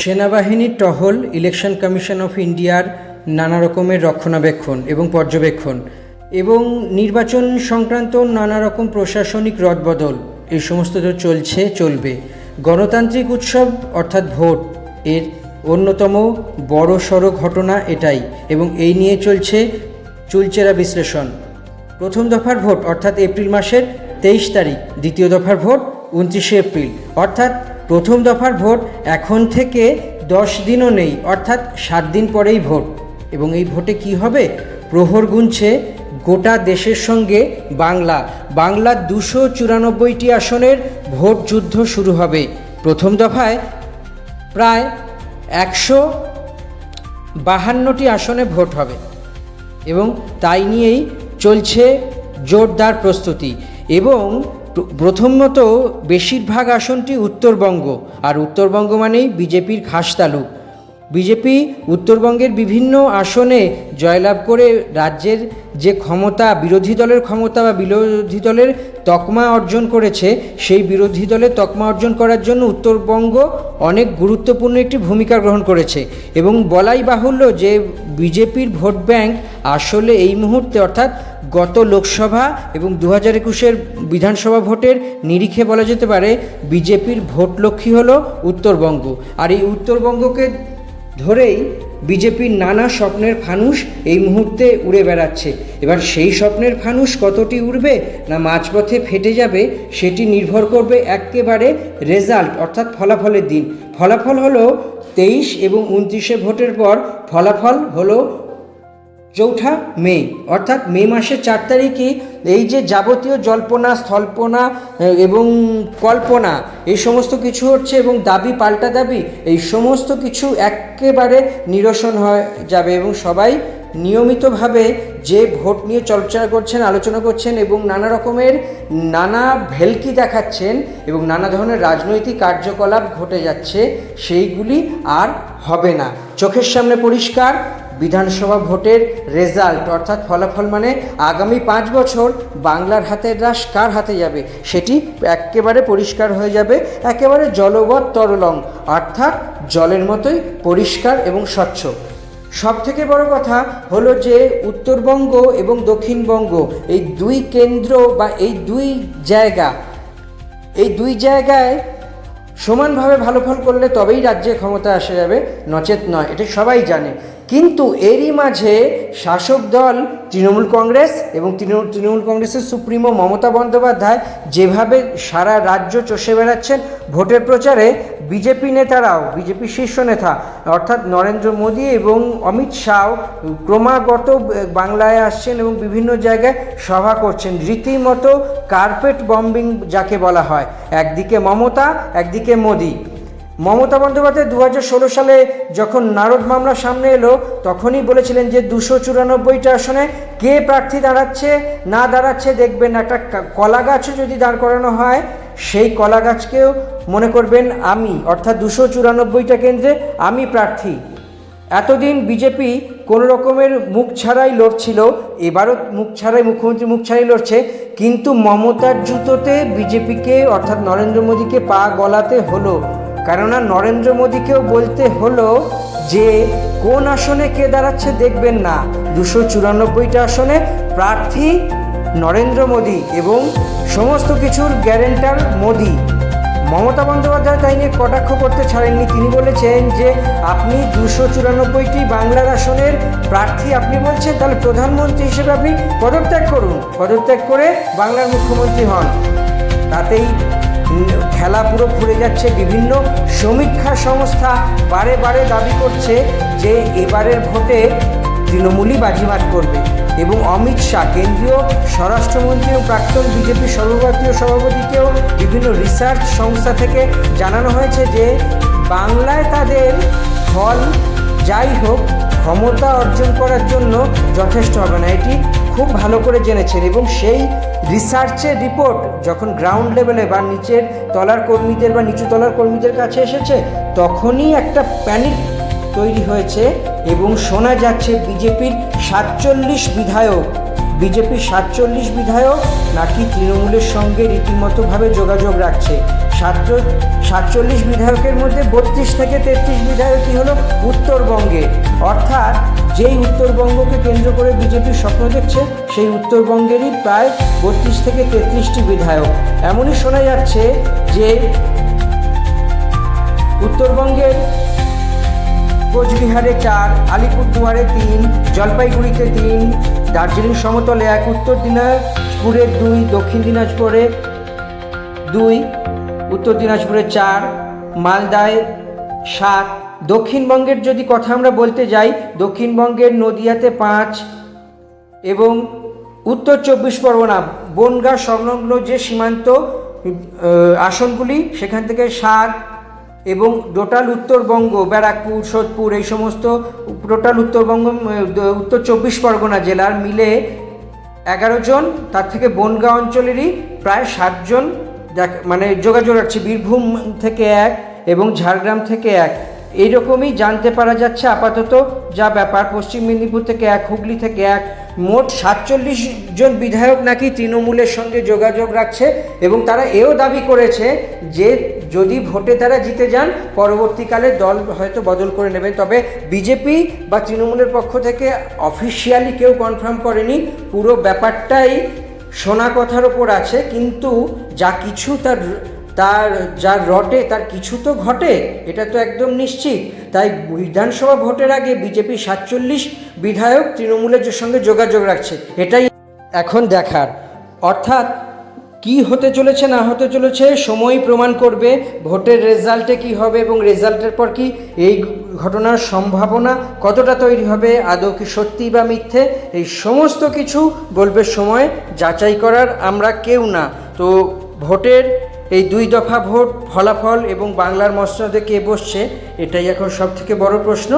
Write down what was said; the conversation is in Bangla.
সেনাবাহিনীর টহল, ইলেকশন কমিশন অফ ইন্ডিয়ার নানা রকমের রক্ষণাবেক্ষণ এবং পর্যবেক্ষণ এবং নির্বাচন সংক্রান্ত নানা রকম প্রশাসনিক রদবদল, এই সমস্ত তো চলবে। গণতান্ত্রিক উৎসব অর্থাৎ ভোট এর অন্যতম বড় সড়ো ঘটনা এটাই, এবং এই নিয়ে চলছে চুলচেরা বিশ্লেষণ। প্রথম দফার ভোট অর্থাৎ এপ্রিল মাসের 23 তারিখ, দ্বিতীয় দফার ভোট 29 এপ্রিল, অর্থাৎ প্রথম দফার ভোট এখন থেকে 10 দিনও নেই, অর্থাৎ 7 দিন পরেই ভোট। এবং এই ভোটে কি হবে? প্রহর গুনছে গোটা দেশের সঙ্গে বাংলার 294টি আসনের ভোট যুদ্ধ শুরু হবে। প্রথম দফায় প্রায় 152টি আসনে ভোট হবে এবং তাই নিয়েই চলছে জোরদার প্রস্তুতি। এবং প্রথমত বেশিরভাগ আসনটি উত্তরবঙ্গ, আর উত্তরবঙ্গ মানেই বিজেপির খাসতালুক। বিজেপি উত্তরবঙ্গের বিভিন্ন আসনে জয়লাভ করে রাজ্যের যে ক্ষমতা, বিরোধী দলের ক্ষমতা বা বিরোধী দলের তকমা অর্জন করেছে, সেই বিরোধী দলের তকমা অর্জন করার জন্য উত্তরবঙ্গ অনেক গুরুত্বপূর্ণ একটি ভূমিকা গ্রহণ করেছে। এবং বলাই বাহুল্য যে বিজেপির ভোট ব্যাংক আসলে এই মুহূর্তে, অর্থাৎ গত লোকসভা এবং 2021-এর বিধানসভা ভোটের নিরিখে বলা যেতে পারে বিজেপির ভোট লক্ষ্মী হলো উত্তরবঙ্গ। আর এই উত্তরবঙ্গকে ধরেই বিজেপির নানা স্বপ্নের ফানুস এই মুহূর্তে উড়ে বেড়াচ্ছে। এবার সেই স্বপ্নের ফানুস কতটি উড়বে না মাঝপথে ফেটে যাবে, সেটি নির্ভর করবে একেবারে রেজাল্ট অর্থাৎ ফলাফলের দিন। ফলাফল হলো 23 এবং 29-এ ভোটের পর ফলাফল হলো 4 মে, অর্থাৎ মে মাসের 4 তারিখই এই যে যাবতীয় জল্পনা, স্থল্পনা এবং কল্পনা, এই সমস্ত কিছু হচ্ছে এবং দাবি পাল্টা দাবি, এই সমস্ত কিছু একেবারে নিরসন হয়ে যাবে এবং সবাই নিয়মিতভাবে যে ভোট নিয়ে চর্চা করছেন, আলোচনা করছেন এবং নানা রকমের নানা ভেলকি দেখাচ্ছেন এবং নানা ধরনের রাজনৈতিক কার্যকলাপ ঘটে যাচ্ছে, সেইগুলি আর হবে না। চোখের সামনে পরিষ্কার বিধানসভা ভোটের রেজাল্ট অর্থাৎ ফলাফল, মানে আগামী 5 বছর বাংলার হাতের রাশ কার হাতে যাবে সেটি একেবারে পরিষ্কার হয়ে যাবে, একেবারে জলবৎ তরলং, অর্থাৎ জলের মতোই পরিষ্কার এবং স্বচ্ছ। সবথেকে বড় কথা হলো যে উত্তরবঙ্গ এবং দক্ষিণবঙ্গ এই দুই কেন্দ্র বা এই দুই জায়গায় সমানভাবে ভালো ফল করলে তবেই রাজ্যে ক্ষমতা আসা যাবে, নচেত নয়, এটা সবাই জানে। কিন্তু এরই মাঝে শাসক দল তৃণমূল কংগ্রেস এবং তৃণমূল কংগ্রেসের সুপ্রিমো মমতা বন্দ্যোপাধ্যায় যেভাবে সারা রাজ্য চষে বেড়াচ্ছেন ভোটের প্রচারে, বিজেপি নেতারাও, বিজেপি শীর্ষ নেতা অর্থাৎ নরেন্দ্র মোদী এবং অমিত শাহ ক্রমাগত বাংলায় আসছেন এবং বিভিন্ন জায়গায় সভা করছেন, রীতিমতো কার্পেট বম্বিং যাকে বলা হয়। একদিকে মমতা, একদিকে মোদী। মমতা বন্দ্যোপাধ্যায় 2016 সালে যখন নারদ মামলা সামনে এলো তখনই বলেছিলেন যে 294টা আসনে কে প্রার্থী দাঁড়াচ্ছে না দাঁড়াচ্ছে দেখবেন, একটা কলা গাছও যদি দাঁড় করানো হয় সেই কলা গাছকেও মনে করবেন আমি, অর্থাৎ 294টা কেন্দ্রে আমি প্রার্থী। এতদিন বিজেপি কোনো রকমের মুখ ছাড়াই লড়ছিল, এবারও মুখ্যমন্ত্রী মুখ ছাড়াই লড়ছে, কিন্তু মমতার জুতোতে বিজেপিকে অর্থাৎ নরেন্দ্র মোদীকে পা গলাতে হলো। কেননা নরেন্দ্র মোদীকেও বলতে হলো যে কোন আসনে কে দাঁড়াচ্ছে দেখবেন না, 294টা আসনে প্রার্থী নরেন্দ্র মোদী এবং সমস্ত কিছুর গ্যারেন্টার মোদী। মমতা বন্দ্যোপাধ্যায় তাই নিয়ে কটাক্ষ করতে ছাড়েননি। তিনি বলেছেন যে আপনি 294টি বাংলার আসনের প্রার্থী আপনি বলছেন, তাহলে প্রধানমন্ত্রী হিসেবে আপনি পদত্যাগ করুন, পদত্যাগ করে বাংলার মুখ্যমন্ত্রী হন। তাতেই খেলা পুরো ঘুরে যাচ্ছে। বিভিন্ন সমীক্ষা সংস্থা বারে বারে দাবি করছে যে এবারের ভোটে তৃণমূলই বাজিমাত করবে এবং অমিত শাহ কেন্দ্রীয় স্বরাষ্ট্রমন্ত্রী ও প্রাক্তন বিজেপি সর্বভারতীয় সভাপতিকেও বিভিন্ন রিসার্চ সংস্থা থেকে জানানো হয়েছে যে বাংলায় তাদের ফল যাই হোক ক্ষমতা অর্জন করার জন্য যথেষ্ট হবে না, এটি খুব ভালো করে জেনেছেন। এবং সেই রিসার্চের রিপোর্ট যখন গ্রাউন্ড লেভেলে বা নিচের তলার কর্মীদের বা নিচু তলার কর্মীদের কাছে এসেছে তখনই একটা প্যানিক তৈরি হয়েছে এবং শোনা যাচ্ছে বিজেপির 47 বিধায়ক বিজেপির 47 বিধায়ক নাকি তৃণমূলের সঙ্গে রীতিমতোভাবে যোগাযোগ রাখছে। 47 বিধায়কের মধ্যে 32 থেকে 33 বিধায়কই হলো উত্তরবঙ্গে, অর্থাৎ যেই উত্তরবঙ্গকে কেন্দ্র করে বিজেপির স্বপ্ন দেখছে সেই উত্তরবঙ্গেরই প্রায় 32 থেকে 33টি বিধায়ক। এমনই শোনা যাচ্ছে যে উত্তরবঙ্গের কোচবিহারে 4, আলিপুরদুয়ারে 3, জলপাইগুড়িতে 3, দার্জিলিং সমতলে 1, উত্তর দিনাজপুরে 2, দক্ষিণ দিনাজপুরে 2, উত্তর দিনাজপুরে 4, মালদায় 7। দক্ষিণবঙ্গের যদি কথা আমরা বলতে যাই, দক্ষিণবঙ্গের নদিয়াতে 5 এবং উত্তর 24 পরগনা বনগাঁ সংলগ্ন যে সীমান্ত আসনগুলি সেখান থেকে 7 এবং টোটাল উত্তরবঙ্গ ব্যারাকপুর, সোদপুর এই সমস্ত টোটাল উত্তরবঙ্গ উত্তর 24 পরগনা জেলার মিলে 11 জন, তার থেকে বনগাঁ অঞ্চলেরই প্রায় 7 জন মানে যোগাযোগ রাখছে। বীরভূম থেকে 1 এবং ঝাড়গ্রাম থেকে 1, এইরকমই জানতে পারা যাচ্ছে আপাতত যা ব্যাপার। পশ্চিম মেদিনীপুর থেকে 1, হুগলি থেকে 1, মোট 47 জন বিধায়ক নাকি তৃণমূলের সঙ্গে যোগাযোগ রাখছে এবং তারা এও দাবি করেছে যে যদি ভোটে তারা জিতে যান পরবর্তীকালে দল হয়তো বদল করে নেবে। তবে বিজেপি বা তৃণমূলের পক্ষ থেকে অফিসিয়ালি কেউ কনফার্ম করেনি, পুরো ব্যাপারটাই শোনা কথার ওপর আছে। কিন্তু যা কিছু তার যার রটে তার কিছু তো ঘটে, এটা তো একদম নিশ্চিত। তাই বিধানসভা ভোটের আগে বিজেপি 47 বিধায়ক তৃণমূলের সঙ্গে যোগাযোগ রাখছে, এটাই এখন দেখার। অর্থাৎ কি হতে চলেছে না হতে চলেছে সময় প্রমাণ করবে। ভোটের রেজাল্টে কি হবে এবং রেজাল্টের পর কি এই ঘটনার সম্ভাবনা কতটা তৈরি হবে, আদৌ কি সত্যি বা মিথ্যে, এই সমস্ত কিছু বলবে সময়। যাচাই করার আমরা কেউ না। তো ভোটের এই 2 দফা ভোট ফলাফল এবং বাংলার মসনদে কে বসছে এটাই এখন সবথেকে বড় প্রশ্ন।